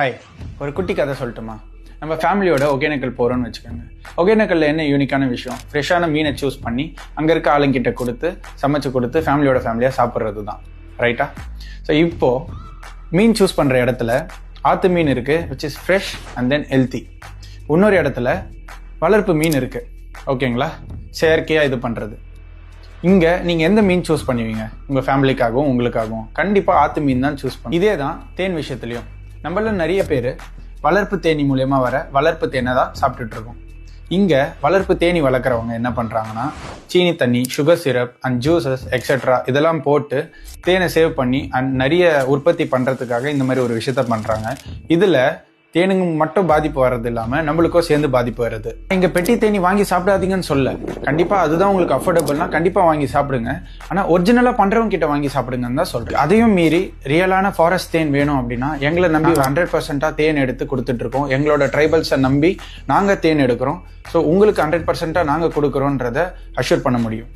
Hi, ஒரு குட்டி கதை சொல்லட்டுமா? நம்ம ஃபேமிலியோட ஒகேனக்கல் போகிறோன்னு வச்சுக்கோங்க. ஒகேனக்கல்ல என்ன யூனிக்கான விஷயம், ஃப்ரெஷ்ஷான மீனை சூஸ் பண்ணி அங்கே இருக்க ஆளுங்கிட்ட கொடுத்து சமைச்சு கொடுத்து ஃபேமிலியாக சாப்பிட்றது தான், ரைட்டா? ஸோ இப்போது மீன் சூஸ் பண்ணுற இடத்துல ஆற்று மீன் இருக்குது, which is fresh and then healthy. இன்னொரு இடத்துல வளர்ப்பு மீன் இருக்குது, ஓகேங்களா, செயற்கையாக இது பண்ணுறது. இங்கே நீங்கள் எந்த மீன் சூஸ் பண்ணுவீங்க? உங்கள் ஃபேமிலிக்காகவும் உங்களுக்காகவும் கண்டிப்பாக ஆற்று மீன் தான் சூஸ் பண்ணும். இதே தான் தேன் விஷயத்துலையும். நம்மள நிறைய பேர் வளர்ப்பு தேனி மூலயமா வர வளர்ப்பு தேனை தான் சாப்பிட்டுட்டு இருக்கோம். இங்கே வளர்ப்பு தேனி வளர்க்குறவங்க என்ன பண்ணுறாங்கன்னா, சீனி தண்ணி, sugar syrup and juices etcetera இதெல்லாம் போட்டு தேனை சேவ் பண்ணி அண்ட் நிறைய உற்பத்தி பண்ணுறதுக்காக இந்த மாதிரி ஒரு விஷயத்த பண்ணுறாங்க. இதில் தேனுங்க மட்டும் பாதிப்பு வர்றது இல்லாமல் நம்மளுக்கும் சேர்ந்து பாதிப்பு வருது. இங்கே பெட்டி தேனி வாங்கி சாப்பிடாதீங்கன்னு சொல்ல, கண்டிப்பாக அதுதான் உங்களுக்கு அஃபோர்டபுள்னா கண்டிப்பாக வாங்கி சாப்பிடுங்க. ஆனால் ஒரிஜினலாக பண்ணுறவங்க கிட்ட வாங்கி சாப்பிடுங்கன்னு தான் சொல்கிறேன். அதையும் மீறி ரியலான ஃபாரஸ்ட் தேன் வேணும் அப்படின்னா எங்களை நம்பி 100% தேன் எடுத்து கொடுத்துட்டு இருக்கோம். எங்களோட ட்ரைபல்ஸை நம்பி நாங்கள் தேன் எடுக்கிறோம். ஸோ உங்களுக்கு 100% நாங்கள் கொடுக்குறோன்றதை அஷ்யூர் பண்ண முடியும்.